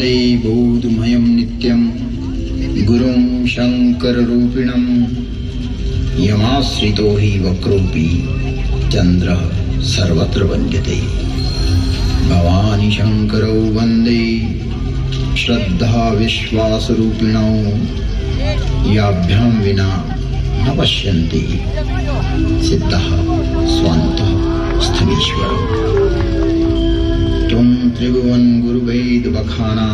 वन्दे बोधमयं नित्यं गुरुं शङ्कररूपिणं यमाश्रितो हि वक्रोऽपि चन्द्रः सर्वत्र वन्द्यते। भवानी शङ्करौ वन्दे श्रद्धा विश्वासरूपिणौ याभ्यां विना न पश्यन्ति सिद्धः स्वान्तः स्थमीश्वरौ। तुम त्रिभुवन गुरुवेद बखाना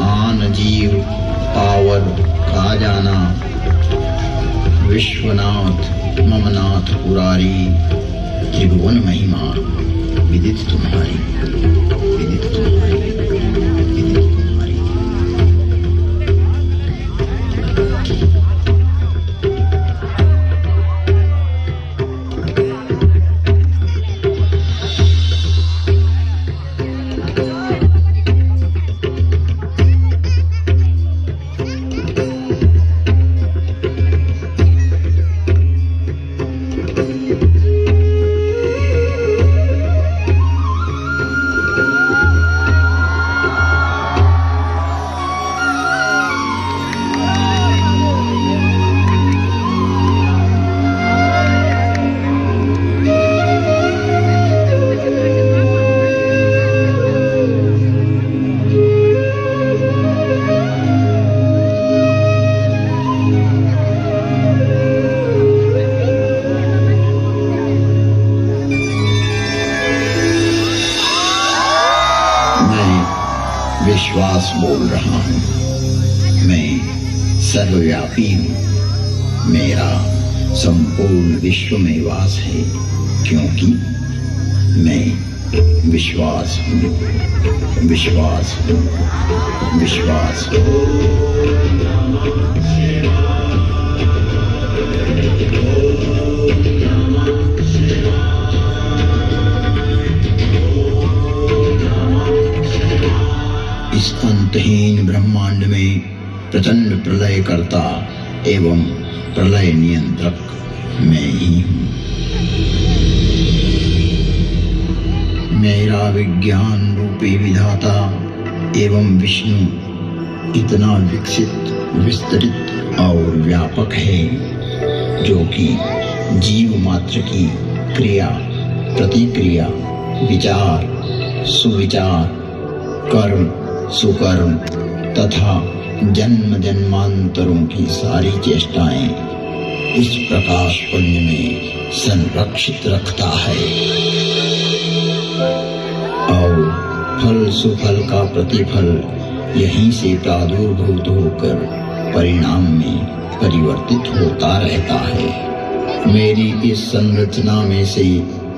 आन जीव पावर का जाना। विश्वनाथ ममनाथ पुरारी त्रिभुवन महिमा विदित तुम्हारी, विदित तुम्हारी, विदित तुम्हारी। विश्वास बोल रहा हूँ, मैं सर्वव्यापी हूँ। मेरा संपूर्ण विश्व में वास है, क्योंकि मैं विश्वास हूँ, विश्वास हूँ, विश्वास हूँ। इस अंतहीन ब्रह्मांड में प्रचंड प्रलय करता एवं प्रलय नियंत्रक मैं ही हूँ। मेरा विज्ञान रूपी विधाता एवं विष्णु इतना विकसित, विस्तृत और व्यापक है, जो कि जीव मात्र की क्रिया, प्रतिक्रिया, विचार, सुविचार, कर्म, सुकर्म तथा जन्म जन्मांतरों की सारी चेष्टाएं इस प्रकाश पुंज में संरक्षित रखता है और फल सुफल का प्रतिफल यहीं से प्रादुर्भूत होकर परिणाम में परिवर्तित होता रहता है। मेरी इस संरचना में से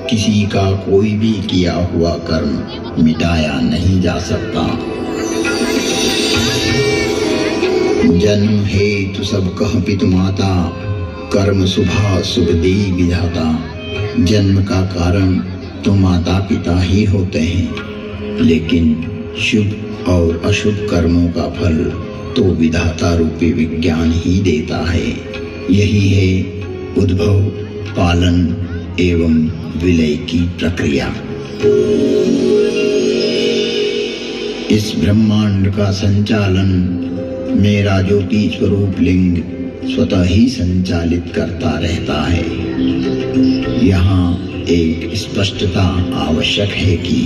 किसी का कोई भी किया हुआ कर्म मिटाया नहीं जा सकता। जन्म हेतु सब कह पितु माता, कर्म शुभा शुभ दे विधाता। जन्म का कारण तो माता पिता ही होते हैं, लेकिन शुभ और अशुभ कर्मों का फल तो विधाता रूपी विज्ञान ही देता है। यही है उद्भव, पालन एवं विलय की प्रक्रिया। इस ब्रह्मांड का संचालन मेरा ज्योति स्वरूप लिंग स्वतः ही संचालित करता रहता है। यहाँ एक स्पष्टता आवश्यक है कि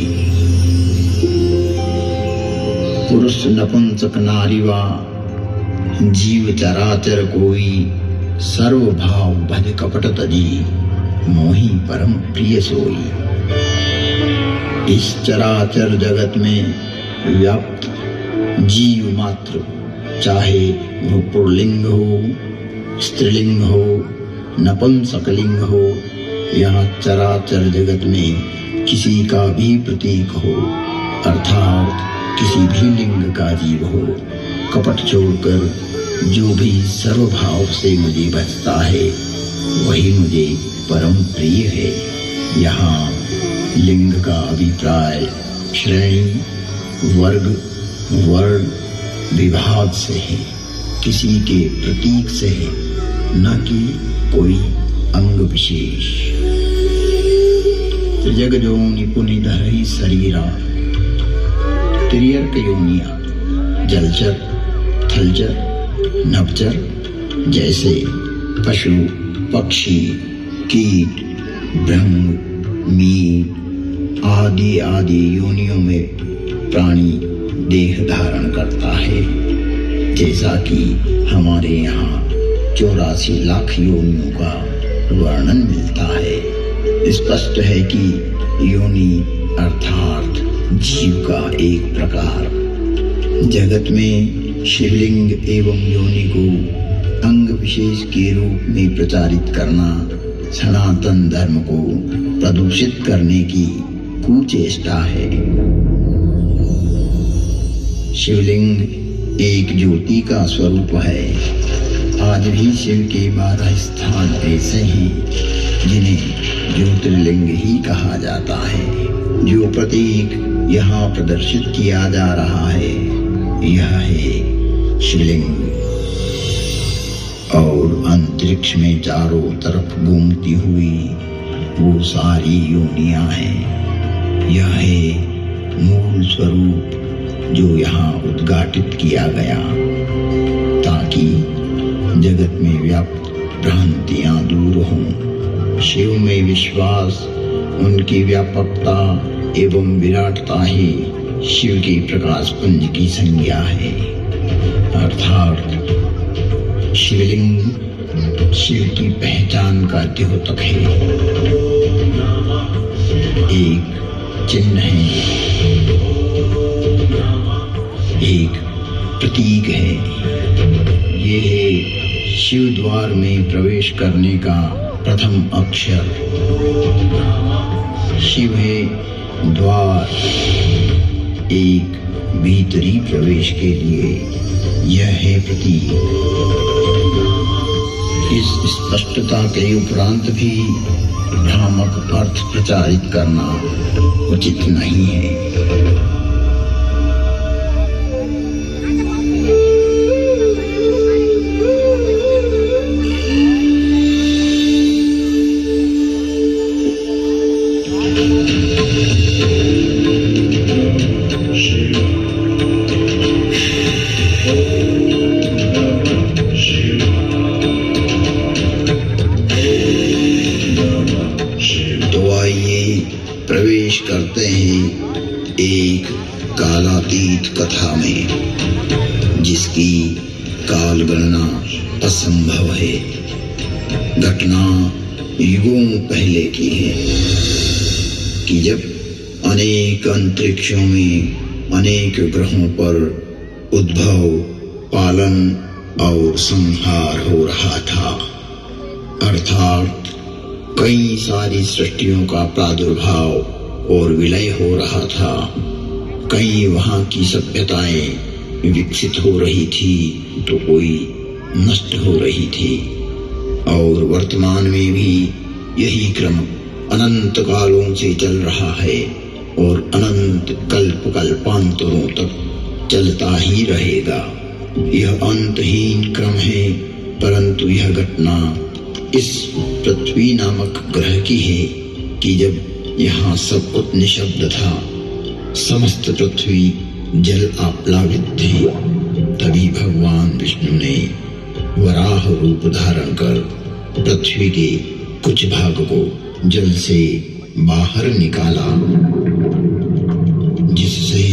पुरुष नपुंसक नारी वा जीव चराचर कोई, सर्वभाव भज कपट तजी, मोहि परम प्रिय सोई। इस चराचर जगत में व्याप्त जीव मात्र, चाहे वो पुल्लिंग हो, स्त्रीलिंग हो, नपुंसकलिंग हो, यह चराचर जगत में किसी का भी प्रतीक हो, अर्थात किसी भी लिंग का जीव हो, कपट छोड़कर जो भी सर्वभाव से मुझे भजता है, वही मुझे परम प्रिय है। यहाँ लिंग का अभिप्राय श्रेणी, वर्ग, वर्ण, विभाग से है, किसी के प्रतीक से है, न कि कोई अंग विशेष। जग जो निपुण धरहि शरीरा, त्रियर्क योनियां जलचर, थलचर, नभचर जैसे पशु, पक्षी, कीट, ब्रह्म, मीन आदि आदि योनियों में प्राणी देह धारण करता है। जैसा कि हमारे यहाँ 84 लाख योनियों का वर्णन मिलता है। स्पष्ट है कि योनि अर्थात जीव का एक प्रकार। जगत में शिवलिंग एवं योनि को अंग विशेष के रूप में प्रचारित करना सनातन धर्म को प्रदूषित करने की कुचेष्टा है। शिवलिंग एक ज्योति का स्वरूप है। आज भी शिव के 12 स्थान ऐसे हैं जिन्हें ज्योतिर्लिंग ही कहा जाता है। जो प्रतीक यहाँ प्रदर्शित किया जा रहा है यह है शिवलिंग। और अंतरिक्ष में चारों तरफ घूमती हुई वो सारी योनियां हैं। यह है मूल स्वरूप जो यहाँ उद्घाटित किया गया ताकि जगत में व्याप्त भ्रांतियां दूर हों। शिव में विश्वास, उनकी व्यापकता एवं विराटता ही शिव के प्रकाश पुंज की संज्ञा है। अर्थात शिवलिंग शिव की पहचान का द्योतक है, एक चिन्ह है, एक प्रतीक है। ये है शिव द्वार में प्रवेश करने का प्रथम अक्षर। शिव है द्वार एक भीतरी प्रवेश के लिए, यह है प्रतीक। इस स्पष्टता के उपरांत भी भ्रामक अर्थ प्रचारित करना उचित नहीं है। प्रवेश करते हैं एक कालातीत कथा में जिसकी काल गणना असंभव है। घटना युगों पहले की है कि जब अनेक अंतरिक्षों में अनेक ग्रहों पर उद्भव, पालन और संहार हो रहा था। अर्थात कई सारी सृष्टियों का प्रादुर्भाव और विलय हो रहा था। कई वहां की सभ्यताएं विकसित हो रही थी तो कोई नष्ट हो रही थी। और वर्तमान में भी यही क्रम अनंत कालों से चल रहा है और अनंत कल्प कल्पांतरों तक चलता ही रहेगा। यह अंतहीन क्रम है, परंतु यह घटना इस पृथ्वी नामक ग्रह की है कि जब यहाँ सब कुछ निशब्द था, समस्त पृथ्वी जल आप्लावित थी, तभी भगवान विष्णु ने वराह रूप धारण कर पृथ्वी के कुछ भाग को जल से बाहर निकाला, जिससे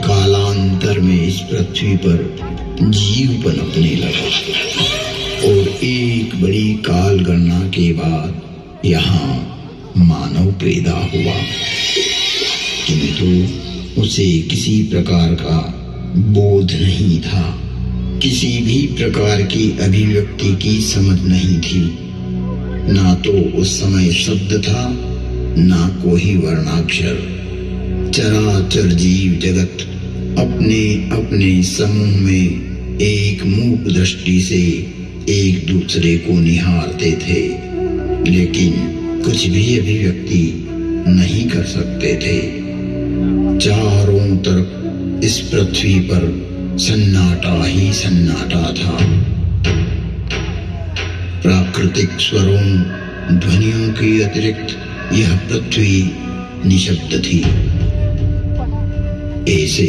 कालांतर में इस पृथ्वी पर जीव पनपने लगा। और एक बड़ी काल गणना के बाद यहाँ मानव पैदा हुआ, किंतु उसे किसी प्रकार का बोध नहीं था, किसी भी प्रकार की अभिव्यक्ति की समझ नहीं थी। ना तो उस समय शब्द था, ना कोई वर्णाक्षर। चराचर जीव जगत अपने अपने समूह में एक मूक दृष्टि से एक दूसरे को निहारते थे, लेकिन कुछ भी अभिव्यक्ति नहीं कर सकते थे। चारों तरफ इस पृथ्वी पर सन्नाटा ही सन्नाटा था। प्राकृतिक स्वरों, ध्वनियों के अतिरिक्त यह पृथ्वी निशब्द थी। ऐसे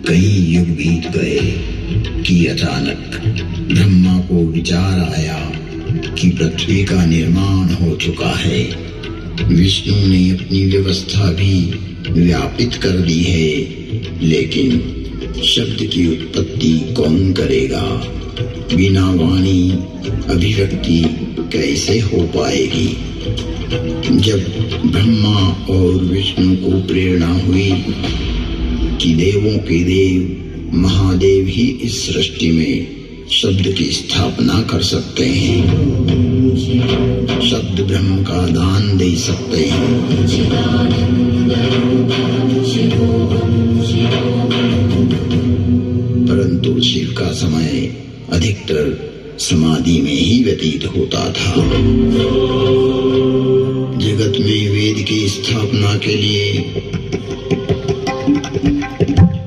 कई युग बीत गए कि अचानक ब्रह्मा को विचार आया कि पृथ्वी का निर्माण हो चुका है। विष्णु ने अपनी व्यवस्था भी व्यापित कर दी है, लेकिन शब्द की उत्पत्ति कौन करेगा? बिना वाणी अभिव्यक्ति कैसे हो पाएगी? जब ब्रह्मा और विष्णु को प्रेरणा हुई कि देवों के देव महादेव ही इस सृष्टि में शब्द की स्थापना कर सकते हैं, शब्द ब्रह्म का दान दे सकते हैं, परंतु शिव का समय अधिकतर समाधि में ही व्यतीत होता था। जगत में वेद की स्थापना के लिए,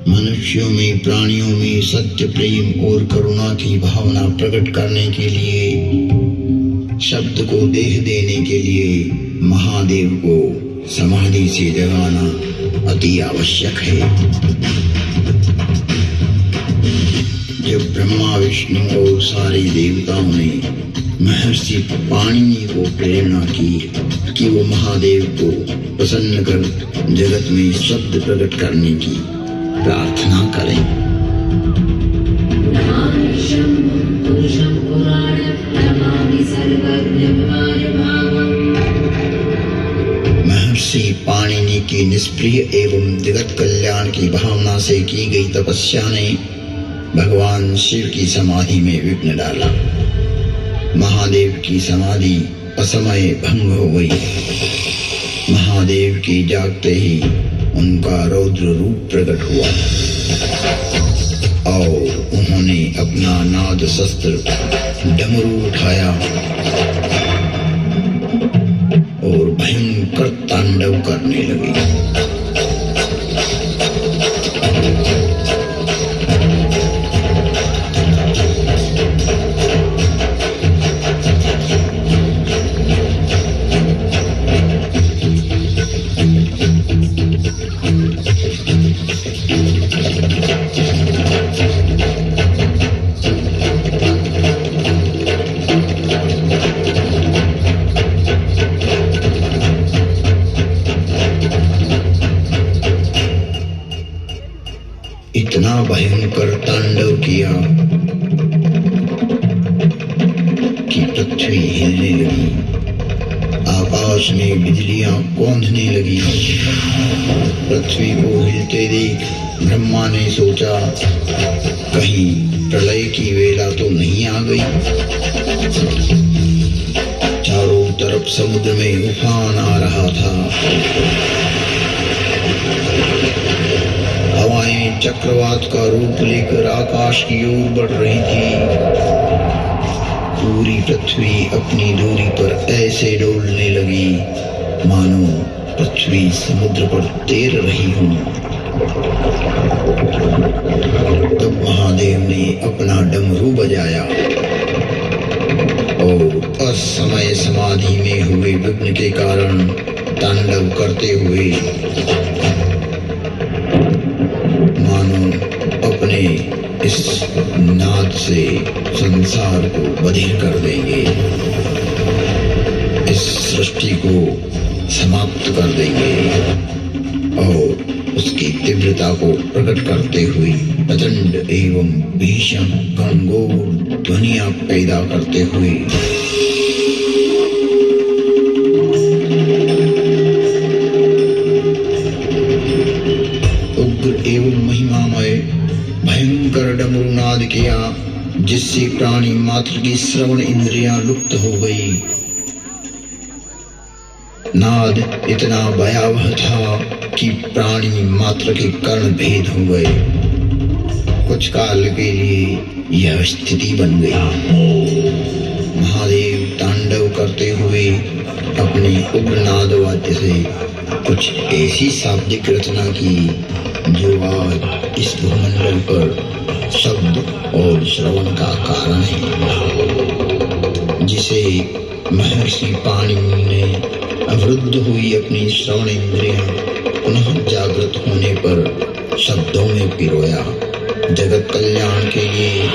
मनुष्यों में प्राणियों में सत्य प्रेम और करुणा की भावना प्रकट करने के लिए, शब्द को देह देने के लिए महादेव को समाधि से जगाना अति आवश्यक है। जब ब्रह्मा विष्णु और सारे देवताओं ने महर्षि पाणिनि को प्रेरणा की कि वो महादेव को प्रसन्न कर जगत में शब्द प्रकट करने की प्रार्थना करें, महर्षि पाणिनि की निष्प्रिय एवं जगत कल्याण की भावना से की गई तपस्या ने भगवान शिव की समाधि में विघ्न डाला। महादेव की समाधि असमय भंग हो गई। महादेव के जागते ही उनका रौद्र रूप प्रकट हुआ और उन्होंने अपना नाद शस्त्र डमरू उठाया और भयंकर तांडव करने लगे। इतना भयंकर तांडव किया कि पृथ्वी हिलने लगी, आकाश में बिजलियां कौंधने लगी। पृथ्वी को हिलते देख ब्रह्मा ने सोचा, कहीं प्रलय की वेला तो नहीं आ गई। चारों तरफ समुद्र में उफान आ रहा था, हवाएं चक्रवात का रूप लेकर आकाश की ओर बढ़ रही थी। पूरी पृथ्वी अपनी दूरी पर ऐसे डोलने लगी मानो पृथ्वी समुद्र पर तैर रही हो। तब महादेव ने अपना डमरू बजाया और असमय समाधि में हुए विघ्न के कारण तांडव करते हुए मानो अपने इस नाद से संसार को बधिर कर देंगे, इस सृष्टि को समाप्त कर देंगे और उसकी तीव्रता को प्रकट करते हुए प्रचंड एवं भीषण घनघोर ध्वनियां पैदा करते हुए उग्र एवं महिमामय भयंकर डमरुनाद किया, जिससे प्राणी मात्र की श्रवण इंद्रियां लुप्त हो गई। नाद इतना भयावह था कि प्राणी मात्र के कर्ण भेद हो गए। कुछ काल के लिए यह स्थिति बन गई। महादेव तांडव करते हुए अपने उग्र नाद वाद्य से कुछ ऐसी शाब्दिक रचना की जो आज इस भूमंडल पर शब्द और श्रवण का कारण है, जिसे महर्षि पाणिनि ने अवरुद्ध हुई अपनी श्रवण इंद्रियां पुनः जागृत होने पर शब्दों में पिरोया। जगत कल्याण के लिए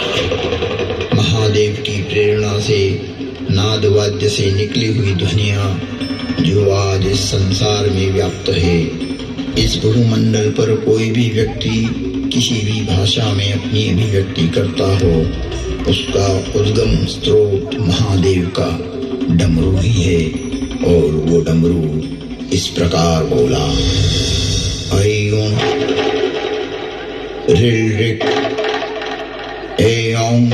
महादेव की प्रेरणा से नाद वाद्य से निकली हुई ध्वनियां जो आज इस संसार में व्याप्त है। इस भूमंडल पर कोई भी व्यक्ति किसी भी भाषा में अपनी अभिव्यक्ति करता हो, उसका उद्गम स्रोत महादेव का डमरू ही है। और वो डमरू इस प्रकार बोला, ऐं ऋल ऋक ऐं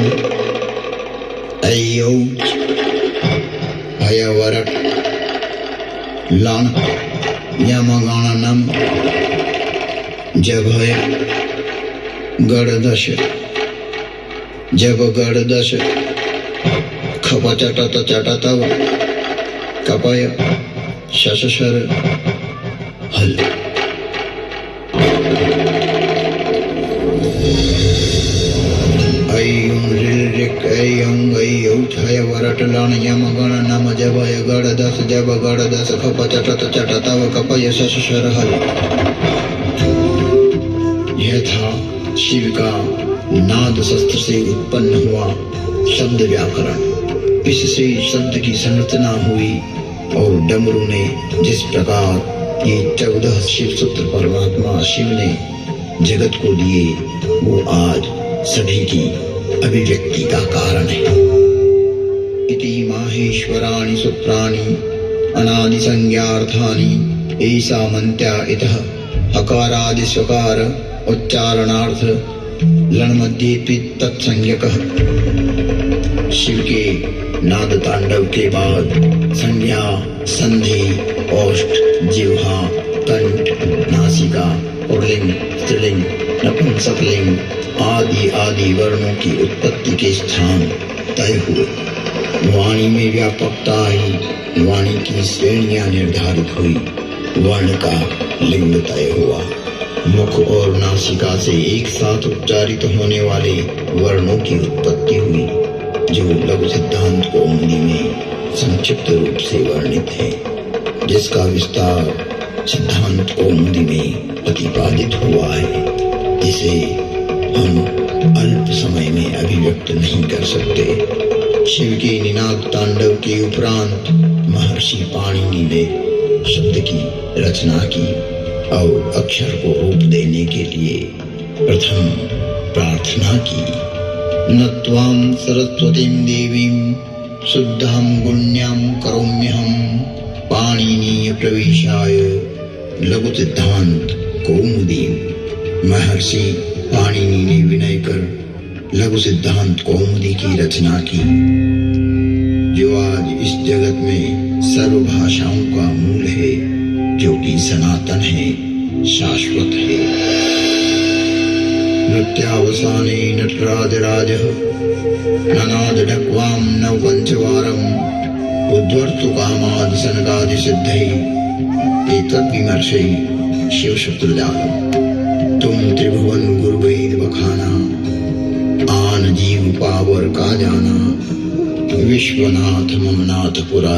ऐऔच हयवरट लण यमगणनम जभय गणदश जब गणदश खपचटत चटतव कपय शशशर हल। ऐं ऋल ऋक ऐं ऐऔच हयवरट लण यमगणनम जभय गणदश जब गणदश खपचटत चटतव कपय शशशर हल। यह था शिव का नाद शस्त्र से उत्पन्न हुआ शब्द व्याकरण। इससे शब्द की संरचना हुई और डमरू ने जिस प्रकार ये 14 शिव सूत्र परमात्मा शिव ने जगत को दिए, वो आज सभी की अभिव्यक्ति का कारण है। इति माहेश्वराणि सूत्राणि अनादि संज्ञार्थानि ऐसा मंत्या इतः हकारादि स्वकार उच्चारणार्थ लण मध्य तत्संज्ञकः। शिव के नाद तांडव के बाद संज्ञा, संधि, ओष्ठ, जिह्वा, कंठ, नासिका, पुल्लिंग, स्त्रीलिंग, नपुंसकलिंग आदि आदि वर्णों की उत्पत्ति के स्थान तय हुए। वाणी में व्यापकता आई, वाणी की श्रेणियां निर्धारित हुई, वर्ण का लिंग तय हुआ। मुख और नासिका से एक साथ उच्चारित होने वाले वर्णों की उत्पत्ति हुई, जो लघु सिद्धांत कौमुदी में संक्षिप्त रूप से वर्णित है, जिसका विस्तार सिद्धांत कौमुदी में प्रतिपादित हुआ है, जिसे हम अल्प समय में अभिव्यक्त नहीं कर सकते। शिव के निनाद तांडव के उपरांत महर्षि पाणिनि ने शब्द की रचना की और अक्षर को रूप देने के लिए प्रथम प्रार्थना की। नत्वां सरस्वतीं देवीं शुद्धां गुण्यां करोम्यहं पाणिनीय प्रवेशाय लघु सिद्धांत कौमुदी। महर्षि पाणिनि ने विनय कर लघु सिद्धांत कौमुदी की रचना की, जो आज इस जगत में सर्व भाषाओं का मूल है, जो कि सनातन है, शाश्वत है। नृत्यावसाने नटराजराजः ननाद ढक्वां नवपञ्चवारं उद्वर्तु कामादि सनकादि सिद्धैः एतद्विमर्शैः शिवशत्रुजालम्। तुम त्रिभुवन गुरु वेद बखाना, आन जीव पावर का जाना, विश्वनाथ ममनाथ पुरा।